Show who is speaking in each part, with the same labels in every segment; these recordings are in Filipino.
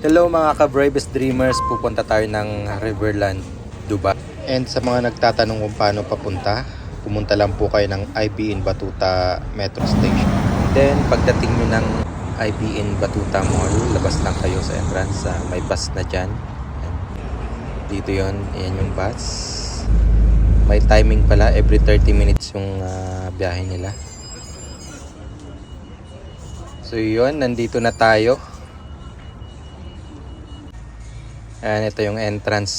Speaker 1: Hello mga ka-Bravest Dreamers, pupunta tayo ng Riverland, Dubai. And sa mga nagtatanong kung paano papunta, pumunta lang po kayo ng IBN Batuta Metro Station. Then pagdating nyo ng IBN Batuta Mall, labas lang kayo sa entrance, may bus na dyan. Dito yon, yan yung bus. May timing pala, every 30 minutes yung biyahe nila. So yun, nandito na tayo. Ayan, ito yung entrance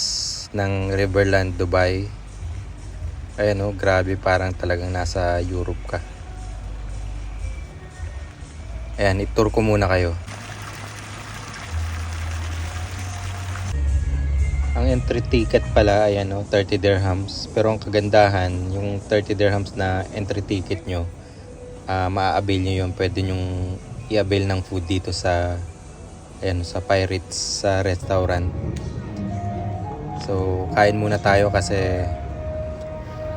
Speaker 1: ng Riverland, Dubai. Ayan o, grabe, parang talagang nasa Europe ka. Ayan, i-tour ko muna kayo. Ang entry ticket pala, ayan o, 30 dirhams. Pero ang kagandahan, yung 30 dirhams na entry ticket nyo, maa-avail nyo yun. Pwede nyong i-avail ng food dito sa Pirates sa restaurant. So kain muna tayo kasi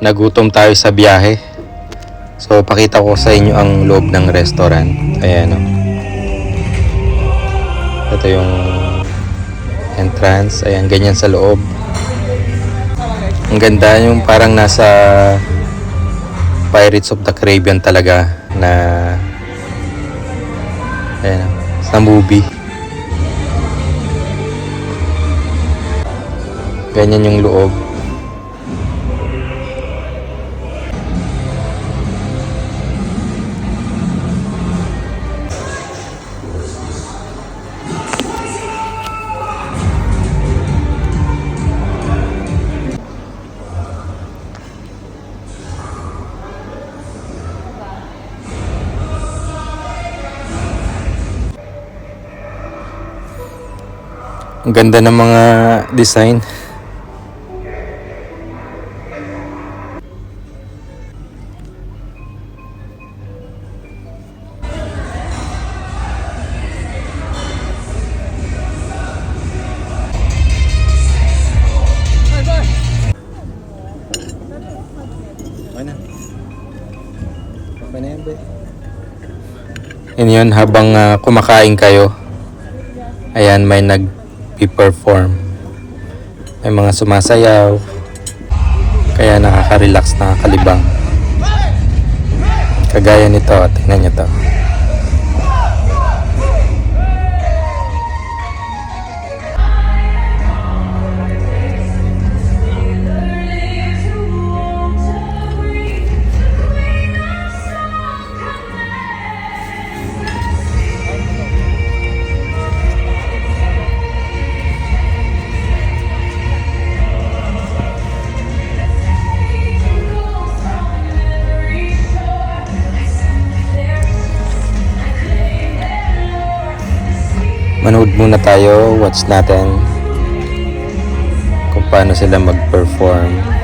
Speaker 1: nagutom tayo sa biyahe. So pakita ko sa inyo ang loob ng restaurant. Ayan o. Ito yung entrance. Ayan, ganyan sa loob. Ang ganda, yung parang nasa Pirates of the Caribbean talaga na ayan, sa movie. Ganyan yung loob. Ang ganda ng mga design. Yun yun, habang kumakain kayo, ayan, may nag-perform. May mga sumasayaw, kaya nakaka-relax, nakakalibang. Kagaya nito, tingnan nyo to. Manood muna tayo, watch natin kung paano sila mag-perform.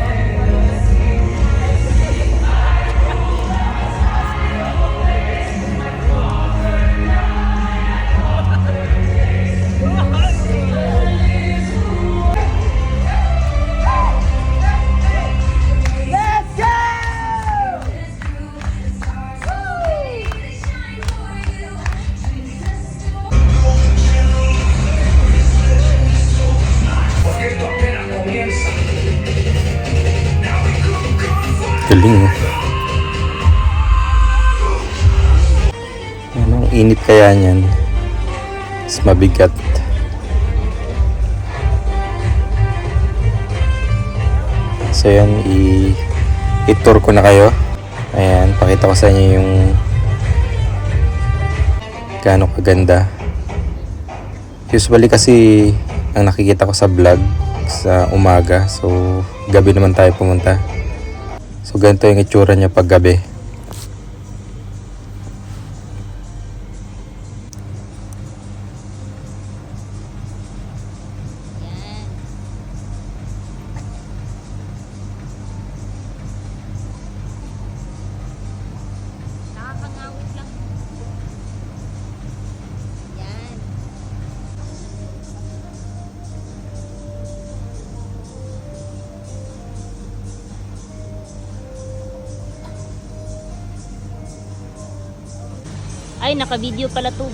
Speaker 1: Galing eh. Anong init kaya niyan? Mas mabigat. So yan, i-tour ko na kayo. Ayan, pakita ko sa inyo yung gaano kaganda. Usually kasi ang nakikita ko sa vlog sa umaga, so gabi naman tayo pumunta. So ganito yung itsura niya pag gabi.
Speaker 2: Nakakangawit lang. Yan. Ay, naka-video pala to.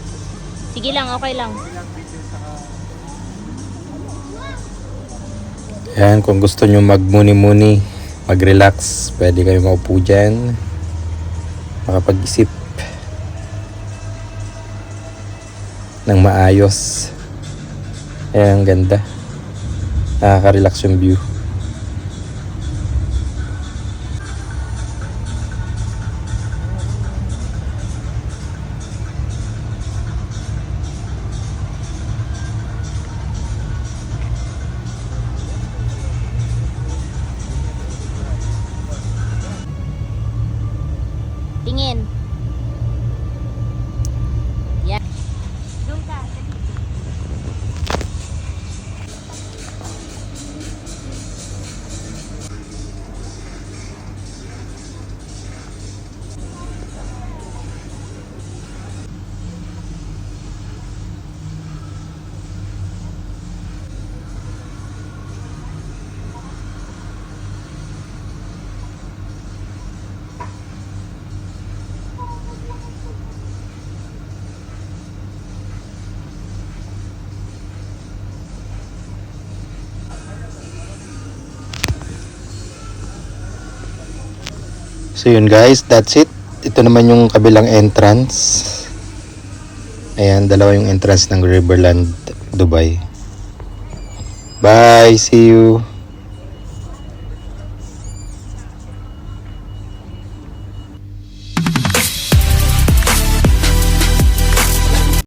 Speaker 2: Sige lang, okay lang.
Speaker 1: Ayan, kung gusto nyo magmuni-muni, mag-relax, pwede kayo maupo dyan. Makapag-isip ng maayos. Ayan, ang ganda. Nakaka-relax yung view.
Speaker 2: Tingin. Yan. Doon ka.
Speaker 1: So yun guys, that's it. Ito naman yung kabilang entrance. Ayan, dalawa yung entrance ng Riverland Dubai. Bye, see you.